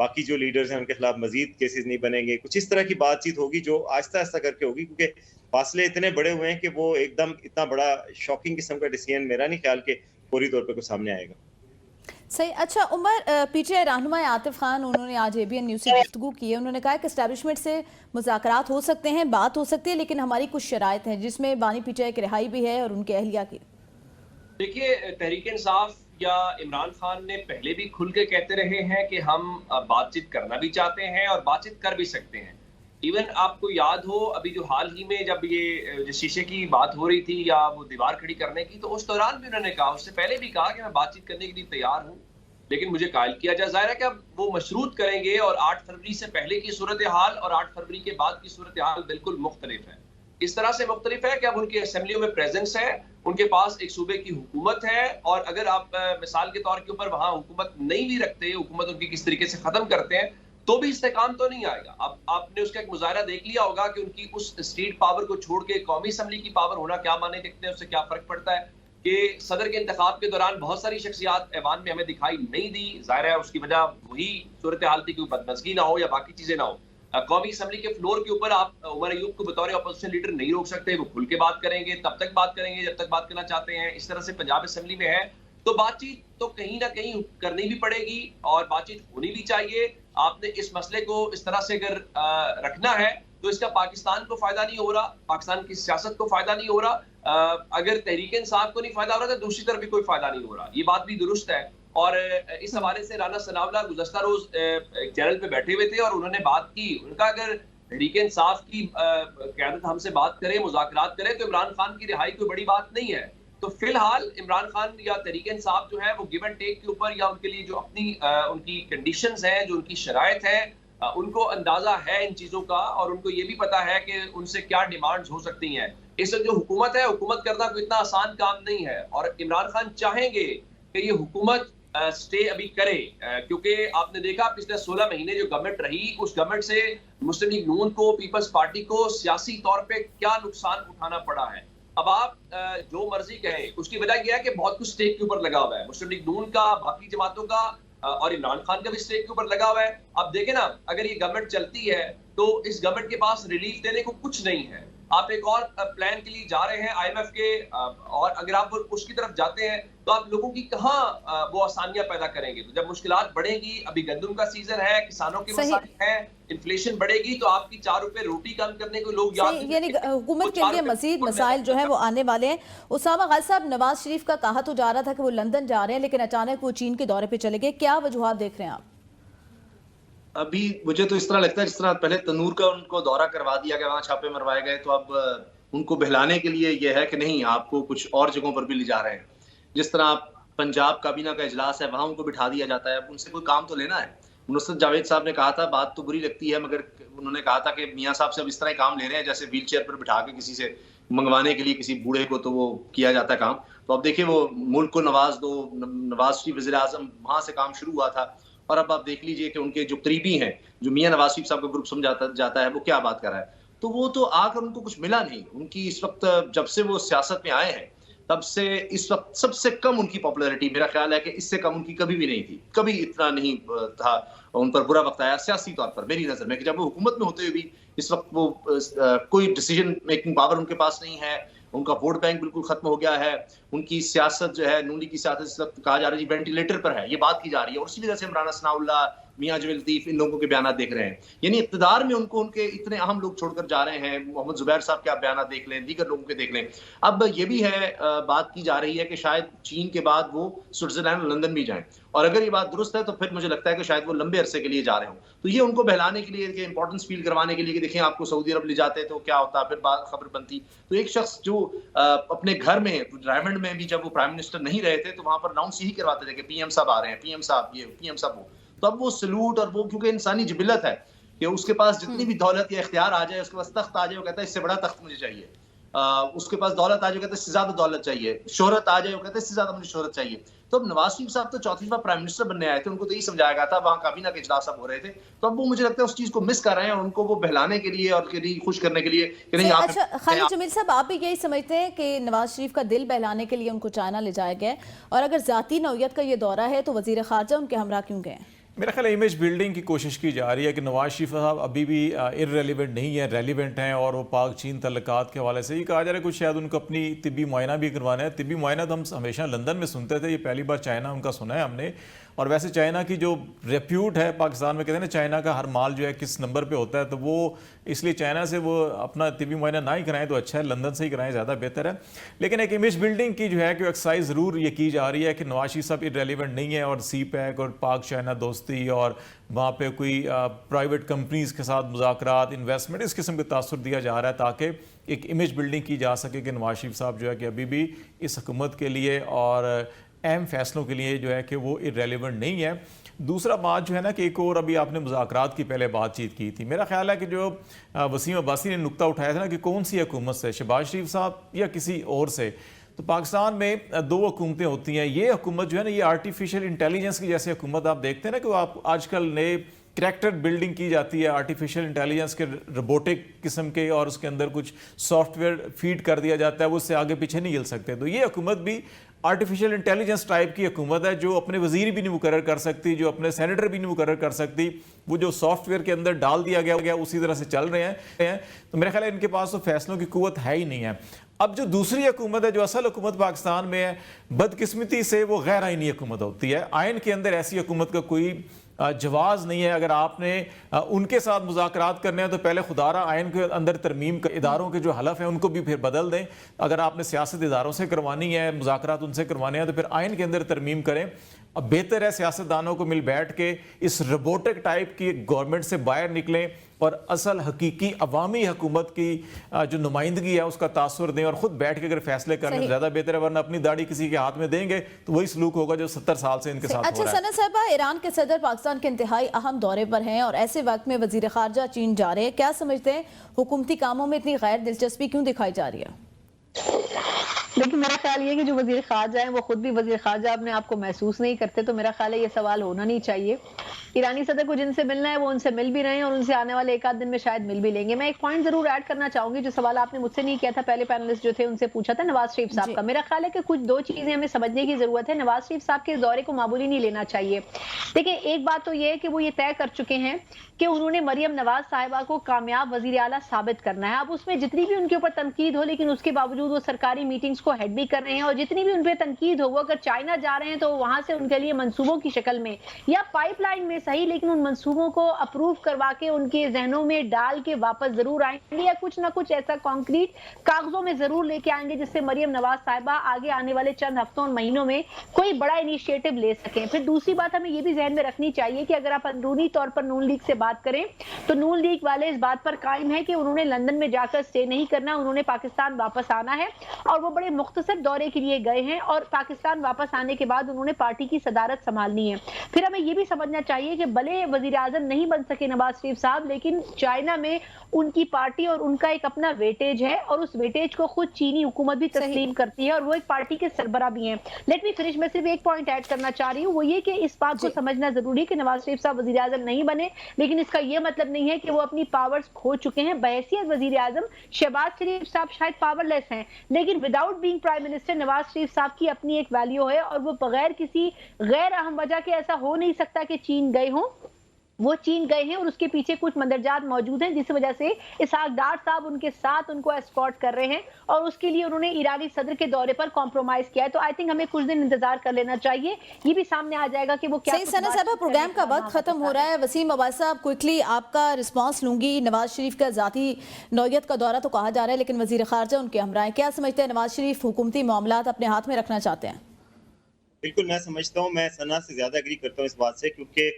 باقی جو لیڈرز ہیں ان کے خلاف مزید کیسز نہیں بنیں گے. کچھ اس طرح کی بات چیت ہوگی جو آہستہ آہستہ کر کے ہوگی, کیونکہ فاصلے اتنے بڑے ہوئے ہیں کہ وہ ایک دم اتنا بڑا شاکنگ قسم کا ڈیسیژن میرا نہیں خیال کہ فوری طور پہ کوئی سامنے آئے گا. صحیح. اچھا عمر, پی ٹی آئی رہنما عاطف خان انہوں نے آج ABN نیوز سے گفتگو کی ہے. انہوں نے کہا کہ اسٹیبلشمنٹ سے مذاکرات ہو سکتے ہیں, بات ہو سکتی ہے, لیکن ہماری کچھ شرائط ہیں جس میں بانی PTI کی رہائی بھی ہے اور ان کے اہلیہ کی. دیکھیے, تحریک انصاف یا عمران خان نے پہلے بھی کھل کے کہتے رہے ہیں کہ ہم بات چیت کرنا بھی چاہتے ہیں اور بات چیت کر بھی سکتے ہیں. ایون آپ کو یاد ہو ابھی جو حال ہی میں جب یہ شیشے کی بات ہو رہی تھی یا وہ دیوار کھڑی کرنے کی, تو اس دوران بھی انہوں نے کہا, اس سے پہلے بھی کہا کہ میں بات چیت کرنے کے لیے تیار ہوں, لیکن مجھے قائل کیا جائے. ظاہر ہے کہ اب وہ مشروط کریں گے اور 8 فروری سے پہلے کی صورتحال اور 8 فروری کے بعد کی صورتحال بالکل مختلف ہے. اس طرح سے مختلف ہے کہ اب ان کے اسمبلیوں میں پریزنس ہے, ان کے پاس ایک صوبے کی حکومت ہے, اور اگر آپ مثال کے طور کے اوپر وہاں حکومت نہیں بھی رکھتے, حکومت ان کی کس طریقے سے ختم کرتے ہیں, تو بھی استحکام تو نہیں آئے گا. اب آپ نے اس کا ایک مظاہرہ دیکھ لیا ہوگا کہ ان کی اس اسٹیٹ پاور کو چھوڑ کے قومی اسمبلی کی پاور ہونا کیا معنی دیکھتے ہیں, اس سے کیا فرق پڑتا ہے کہ صدر کے انتخاب کے دوران بہت ساری شخصیات ایوان میں ہمیں دکھائی نہیں دی. ظاہر ہے اس کی وجہ وہی صورتحال تھی کہ بدمزگی نہ ہو یا باقی چیزیں نہ ہو. قومی اسمبلی کے فلور کے اوپر آپ عمر ایوب کو بطور اپوزیشن لیڈر نہیں روک سکتے, وہ کھل کے بات کریں گے, تب تک بات کریں گے جب تک بات کرنا چاہتے ہیں. اس طرح سے پنجاب اسمبلی میں ہے, تو بات چیت تو کہیں نہ کہیں کرنی بھی پڑے گی اور بات چیت ہونی بھی چاہیے. آپ نے اس مسئلے کو اس طرح سے اگر رکھنا ہے تو اس کا پاکستان کو فائدہ نہیں ہو رہا, پاکستان کی سیاست کو فائدہ نہیں ہو رہا. اگر تحریک انصاف کو نہیں فائدہ ہو رہا تو دوسری طرف بھی کوئی فائدہ نہیں ہو رہا. یہ بات بھی درست ہے. اور اس حوالے سے رانا ثناء اللہ گزشتہ روز ایک چینل پہ بیٹھے ہوئے تھے اور انہوں نے بات کی. ان کا اگر تحریک انصاف کی قیادت ہم سے بات کرے, مذاکرات کرے, تو عمران خان کی رہائی کوئی بڑی بات نہیں ہے. تو فی الحال عمران خان یا تحریک انصاف جو ہے وہ گیو اینڈ ٹیک کے اوپر یا ان کے لیے جو اپنی ان کی کنڈیشنز ہیں, جو ان کی شرائط ہیں, ان کو اندازہ ہے ان چیزوں کا, اور ان کو یہ بھی پتا ہے کہ ان سے کیا ڈیمانڈز ہو سکتی ہیں. اس وقت جو حکومت ہے, حکومت کرنا کوئی اتنا آسان کام نہیں ہے, اور عمران خان چاہیں گے کہ یہ حکومت سٹے ابھی کرے, کیونکہ آپ نے دیکھا پچھلے 16 مہینے جو گورنمنٹ رہی, اس گورنمنٹ سے مسلم لیگ نون کو, پیپلز پارٹی کو سیاسی طور پہ کیا نقصان اٹھانا پڑا ہے. اب آپ جو مرضی کہیں, اس کی وجہ یہ ہے کہ بہت کچھ سٹیک کے اوپر لگا ہوا ہے, مسلم لیگ نون کا, باقی جماعتوں کا, اور عمران خان کا بھی سٹیک کے اوپر لگا ہوا ہے. اب دیکھیں نا, اگر یہ گورنمنٹ چلتی ہے تو اس گورنمنٹ کے پاس ریلیف دینے کو کچھ نہیں ہے. آپ ایک اور پلان کے لیے جا رہے ہیں IMF کے, اور اگر آپ اس کی طرف جاتے ہیں تو آپ لوگوں کی کہاں وہ آسانیاں پیدا کریں گے. تو جب مشکلات بڑھیں گی, ابھی گندم کا سیزن ہے, کسانوں کے مسائل ہیں, انفلیشن بڑھے گی, تو آپ کی 4 روپے روٹی کم کرنے کو لوگ یاد نہیں, یعنی حکومت کے لیے مزید مسائل جو ہیں وہ آنے والے ہیں. اسامہ غازی صاحب, نواز شریف کا کہا تو جا رہا تھا کہ وہ لندن جا رہے ہیں, لیکن اچانک وہ چین کے دورے پہ چلے گئے, کیا وجوہات دیکھ رہے ہیں آپ؟ ابھی مجھے تو اس طرح لگتا ہے جس طرح پہلے تنور کا ان کو دورہ کروا دیا گیا, وہاں چھاپے مروائے گئے, تو اب ان کو بہلانے کے لیے یہ ہے کہ نہیں, آپ کو کچھ اور جگہوں پر بھی لے جا رہے ہیں. جس طرح پنجاب کابینہ کا اجلاس ہے, وہاں ان کو بٹھا دیا جاتا ہے, اب ان سے کوئی کام تو لینا ہے. نصرت جاوید صاحب نے کہا تھا, بات تو بری لگتی ہے, مگر انہوں نے کہا تھا کہ میاں صاحب سے اب اس طرح کام لے رہے ہیں جیسے ویل چیئر پر بٹھا کے کسی سے منگوانے کے لیے کسی بوڑھے کو تو وہ کیا جاتا ہے کام. تو اب دیکھیں, وہ ملک کو نواز دو, نواز شریف وزیر اعظم, وہاں سے کام شروع ہوا تھا, اور اب آپ دیکھ لیجئے کہ ان کے جو قریبی ہیں, جو میاں نواز شریف صاحب کا گروپ سمجھاتا جاتا ہے, وہ کیا بات کر رہا ہے. تو وہ تو آ کر ان کو کچھ ملا نہیں. ان کی اس وقت جب سے وہ سیاست میں آئے ہیں تب سے اس وقت سب سے کم ان کی پاپولیرٹی, میرا خیال ہے کہ اس سے کم ان کی کبھی بھی نہیں تھی, کبھی اتنا نہیں تھا ان پر برا وقت آیا سیاسی طور پر میری نظر میں, کہ جب وہ حکومت میں ہوتے ہوئے بھی اس وقت وہ کوئی ڈیسیژن میکنگ پاور ان کے پاس نہیں ہے, ان کا ووٹ بینک بالکل ختم ہو گیا ہے, ان کی سیاست جو ہے, نون لیگ کی سیاست اس وقت کہا جا رہا ہے وینٹیلیٹر پر ہے, یہ بات کی جا رہی ہے, اور اسی وجہ سے رانا ثناء اللہ, میاں جویل لطیف, ان لوگوں کے بیانات دیکھ رہے ہیں. یعنی اقتدار میں ان کو ان کے اتنے اہم لوگ چھوڑ کر جا رہے ہیں. محمد زبیر صاحب کے آپ بیانات دیکھ لیں, دیگر لوگوں کے دیکھ لیں. اب یہ بھی ہے, بات کی جا رہی ہے کہ شاید چین کے بعد وہ سوئٹزرلینڈ اور لندن بھی جائیں, اور اگر یہ بات درست ہے تو پھر مجھے لگتا ہے کہ شاید وہ لمبے عرصے کے لیے جا رہے ہوں. تو یہ ان کو بہلانے کے لیے, کہ امپورٹنس فیل کروانے کے لیے کہ دیکھیں آپ کو سعودی عرب لے جاتے تو کیا ہوتا, پھر بات خبر بنتی. تو ایک شخص جو اپنے گھر میں ڈائمنڈ میں بھی جب وہ پرائم منسٹر نہیں رہے تھے تو وہاں پر اناؤنس یہی کرواتے تھے کہ پی ایم صاحب آ رہے ہیں, پی ایم صاحب یہ, پی ایم صاحب وہ. تو اب وہ سلوٹ, اور وہ کیونکہ انسانی جبلت ہے کہ اس کے پاس جتنی بھی دولت یا اختیار آ جائے, اس کے پاس تخت آ جائے, وہ کہتا ہے اس سے بڑا تخت مجھے چاہیے. اس کے پاس دولت آ جائے, کہتا ہے اس سے زیادہ دولت چاہیے. شہرت آ جائے, وہ کہتا ہے اس سے زیادہ مجھے شہرت چاہیے. تو اب نواز شریف صاحب تو 4تھی دفعہ پرائم منسٹر بننے آئے تھے, ان کو تو یہی سمجھایا گیا تھا, وہاں کابینہ کے اجلاس اب ہو رہے تھے, تو اب وہ مجھے لگتا ہے اس چیز کو مس کر رہے ہیں, اور ان کو وہ بہلانے کے لیے اور خوش کرنے کے لیے کہ نہیں. اچھا خالد جمیل صاحب, آپ بھی یہی سمجھتے ہیں کہ نواز شریف کا دل بہلانے کے لیے ان کو چائنا لے جایا گیا ہے, اور اگر ذاتی نوعیت کا یہ دورہ ہے تو وزیر خارجہ ان کے ہمراہ کیوں گئے ہیں؟ میرا خیال ہے امیج بلڈنگ کی کوشش کی جا رہی ہے کہ نواز شریف صاحب ابھی بھی ارریلیونٹ نہیں ہے، ریلیونٹ ہیں، اور وہ پاک چین تعلقات کے حوالے سے یہ کہا جا رہا ہے کچھ شاید ان کو اپنی طبی معائنہ بھی کروانا ہے۔ طبی معائنہ تو ہم ہمیشہ لندن میں سنتے تھے، یہ پہلی بار چائنا ان کا سنا ہے ہم نے۔ اور ویسے چائنا کی جو ریپیوٹ ہے پاکستان میں، کہتے ہیں نا چائنا کا ہر مال جو ہے کس نمبر پہ ہوتا ہے، تو وہ اس لیے چائنا سے وہ اپنا طبی معائنہ نہ ہی کرائیں تو اچھا ہے، لندن سے ہی کرائیں زیادہ بہتر ہے۔ لیکن ایک امیج بلڈنگ کی جو ہے کہ ایکسرسائز ضرور یہ کی جا رہی ہے کہ نواز شریف صاحب ارریلیونٹ نہیں ہے، اور سی پیک اور پاک چائنا دوستی اور وہاں پہ کوئی پرائیویٹ کمپنیز کے ساتھ مذاکرات، انویسٹمنٹ، اس قسم کے تاثر دیا جا رہا ہے تاکہ ایک امیج بلڈنگ کی جا سکے کہ نواز شریف صاحب جو ہے کہ ابھی بھی اس حکومت کے لیے اور اہم فیصلوں کے لیے جو ہے کہ وہ ارریلیونٹ نہیں ہے۔ دوسرا بات جو ہے نا کہ ایک اور ابھی آپ نے مذاکرات کی پہلے بات چیت کی تھی، میرا خیال ہے کہ جو وسیم عباسی نے نقطہ اٹھایا تھا نا کہ کون سی حکومت سے، شہباز شریف صاحب یا کسی اور سے، تو پاکستان میں دو حکومتیں ہوتی ہیں۔ یہ حکومت جو ہے نا یہ آرٹیفیشل انٹیلیجنس کی جیسے حکومت آپ دیکھتے ہیں نا کہ آپ آج کل نئے کریکٹر بلڈنگ کی جاتی ہے آرٹیفیشل انٹیلیجنس کے، روبوٹک قسم کے، اور اس کے اندر کچھ سافٹ ویئر فیڈ کر دیا جاتا ہے، وہ اس سے آگے پیچھے نہیں ہل سکتے۔ تو یہ حکومت بھی آرٹیفیشل انٹیلیجنس ٹائپ کی حکومت ہے، جو اپنے وزیر بھی نہیں مقرر کر سکتی، جو اپنے سینیٹر بھی نہیں مقرر کر سکتی، وہ جو سافٹ ویئر کے اندر ڈال دیا گیا اسی طرح سے چل رہے ہیں۔ تو میرا خیال ہے ان کے پاس تو فیصلوں کی قوت ہے ہی نہیں ہے۔ اب جو دوسری حکومت ہے، جو اصل حکومت پاکستان میں ہے، بدقسمتی سے وہ غیر آئینی حکومت ہوتی ہے۔ آئین کے اندر ایسی حکومت کا کوئی جواز نہیں ہے۔ اگر آپ نے ان کے ساتھ مذاکرات کرنے ہیں تو پہلے خدارہ آئین کے اندر ترمیم کا اداروں کے جو حلف ہیں ان کو بھی پھر بدل دیں۔ اگر آپ نے سیاست اداروں سے کروانی ہے، مذاکرات ان سے کروانے ہیں، تو پھر آئین کے اندر ترمیم کریں۔ اب بہتر ہے سیاستدانوں کو مل بیٹھ کے اس روبوٹک ٹائپ کی گورنمنٹ سے باہر نکلیں اور اصل حقیقی عوامی حکومت کی جو نمائندگی ہے اس کا تاثر دیں، اور خود بیٹھ کے اگر فیصلے کرنے زیادہ بہتر ہے، ورنہ اپنی داڑھی کسی کے ہاتھ میں دیں گے تو وہی سلوک ہوگا جو 70 سال سے ان کے ساتھ ہو رہا ہے۔ اچھا ثنا صاحبہ، ایران کے صدر پاکستان کے انتہائی اہم دورے پر ہیں اور ایسے وقت میں وزیر خارجہ چین جا رہے ہیں، کیا سمجھتے ہیں حکومتی کاموں میں اتنی غیر دلچسپی کیوں دکھائی جا رہی ہے؟ لیکن میرا خیال یہ ہے کہ جو وزیر خارجہ ہیں وہ خود بھی وزیر خارجہ اپنے آپ کو محسوس نہیں کرتے، تو میرا خیال ہے یہ سوال ہونا نہیں چاہیے۔ ایرانی صدر کو جن سے ملنا ہے وہ ان سے مل بھی رہے ہیں، اور ان سے آنے والے ایک آدھ دن میں شاید مل بھی لیں گے۔ میں ایک پوائنٹ ضرور ایڈ کرنا چاہوں گی جو سوال آپ نے مجھ سے نہیں کیا تھا، پہلے پینلسٹ جو تھے ان سے پوچھا تھا نواز شریف صاحب کا۔ میرا خیال ہے کہ کچھ دو چیزیں ہمیں سمجھنے کی ضرورت ہے۔ نواز شریف صاحب کے دورے کو معمولی نہیں لینا چاہیے۔ دیکھیں، ایک بات تو یہ ہے کہ وہ یہ طے کر چکے ہیں کہ انہوں نے مریم نواز صاحبہ کو کامیاب وزیر اعلیٰ ثابت کرنا ہے۔ اب اس میں جتنی بھی ان کے اوپر تنقید ہو، لیکن اس کے باوجود وہ سرکاری میٹنگز کو ہیڈ بھی کر رہے ہیں، اور جتنی بھی ان پہ تنقید ہو، وہ اگر چائنا جا رہے ہیں تو وہاں سے ان کے لیے منصوبوں کی شکل میں یا پائپ لائن میں صحیح، لیکن ان منصوبوں کو اپروو کروا کے ان کے ذہنوں میں ڈال کے واپس ضرور آئیں گے، یا کچھ نہ کچھ ایسا کانکریٹ کاغذوں میں ضرور لے کے آئیں گے جس سے مریم نواز صاحبہ آگے آنے والے چند ہفتوں اور مہینوں میں کوئی بڑا انیشیٹو لے سکیں۔ پھر دوسری بات ہمیں یہ بھی ذہن میں رکھنی چاہیے کہ اگر آپ اندرونی طور پر نون لیگ سے بات کریں تو نون لیگ والے اس بات پر قائم ہے کہ انہوں نے لندن میں جا کر سٹے نہیں کرنا، انہوں نے پاکستان واپس آنا ہے، اور وہ بڑے مختصر دورے کے لیے گئے ہیں، اور پاکستان واپس آنے کے بعد انہوں نے پارٹی کی صدارت سنبھالنی ہے۔ پھر ہمیں یہ بھی سمجھنا چاہیے کہ بھلے وزیر اعظم نہیں بن سکے نواز شریف صاحب، لیکن چائنا میں ان کی پارٹی اور ان کا ایک اپنا ویٹیج ہے، اور اس ویٹیج کو خود چینی حکومت بھی تسلیم کرتی ہے، اور وہ ایک پارٹی کے سربراہ بھی ہیں۔ لیٹ می فنش، میں صرف ایک پوائنٹ ایڈ کرنا چاہ رہی ہوں، وہ یہ کہ اس بات کو سمجھنا ضروری ہے کہ نواز شریف صاحب وزیر اعظم نہیں بنے، لیکن اس کا یہ مطلب نہیں ہے کہ وہ اپنی پاورز کھو چکے ہیں۔ بحیثیت وزیر اعظم شہباز شریف صاحب شاید پاور لیس ہیں، لیکن without being prime minister Nawaz Sharif صاحب کی اپنی ایک ویلیو ہے، اور وہ بغیر کسی غیر اہم وجہ کے ایسا ہو نہیں سکتا کہ چین گئے ہوں۔ وہ چین گئے ہیں اور اس کے پیچھے کچھ مندرجات موجود ہیں جس وجہ سے اسحاق ڈار صاحب ان کے ساتھ ان کو اسکورٹ کر رہے ہیں، اور اس کے لیے انہوں نے ایرانی صدر کے دورے پر کمپرومائز کیا ہے۔ تو آئی تھنک ہمیں کچھ دن انتظار کر لینا چاہیے، یہ بھی سامنے آ جائے گا کہ وہ کیا۔ صحیح ثنا صاحبہ، پروگرام کا وقت ختم ہو رہا ہے۔ وسیم عباسی صاحب، کوئکلی آپ کا رسپانس لوں گی۔ نواز شریف کا ذاتی نوعیت کا دورہ تو کہا جا رہا ہے، لیکن وزیر خارجہ ان کے ہمراہ ہیں، کیا سمجھتے ہیں نواز شریف حکومتی معاملات اپنے ہاتھ میں رکھنا چاہتے ہیں؟ بالکل، میں سمجھتا ہوں، میں ثنا سے زیادہ اگری کرتا ہوں اس بات سے، کیونکہ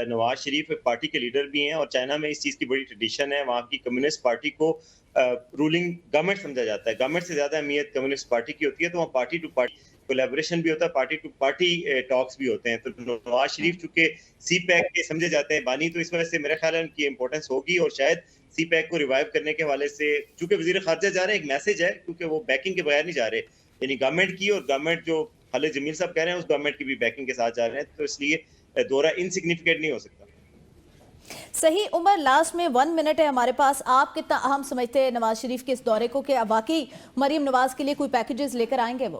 نواز شریف ایک پارٹی کے لیڈر بھی ہیں، اور چائنا میں اس چیز کی بڑی ٹریڈیشن ہے۔ وہاں کی کمیونسٹ پارٹی کو رولنگ گورنمنٹ سمجھا جاتا ہے، گورنمنٹ سے زیادہ اہمیت کمیونسٹ پارٹی کی ہوتی ہے، تو وہاں پارٹی ٹو پارٹی کولیبریشن بھی ہوتا ہے، پارٹی ٹو پارٹی ٹاکس بھی ہوتے ہیں۔ تو نواز شریف چونکہ سی پیک کے سمجھے جاتے ہیں بانی، تو اس وجہ سے میرا خیال ہے ان کی امپورٹنس ہوگی، اور شاید سی پیک کو ریوائیو کرنے کے حوالے سے چونکہ وزیر خارجہ جا رہے ہیں، ایک میسج ہے، کیونکہ وہ بیکنگ کے بغیر نہیں جا رہے، یعنی گورنمنٹ کی، اور گورنمنٹ جو خالد جمیل صاحب کہہ رہے ہیں اس گورنمنٹ کی بھی بیکنگ کے ساتھ جا رہے ہیں، تو اس لیے دورہ انسگنیفیکینٹ نہیں ہو سکتا۔ صحیح عمر، لاسٹ میں 1 منٹ ہے ہمارے پاس، آپ کتنا اہم سمجھتے ہیں نواز شریف کے اس دورے کو، کہ واقعی مریم نواز کے لیے کوئی پیکیجز لے کر آئیں گے وہ؟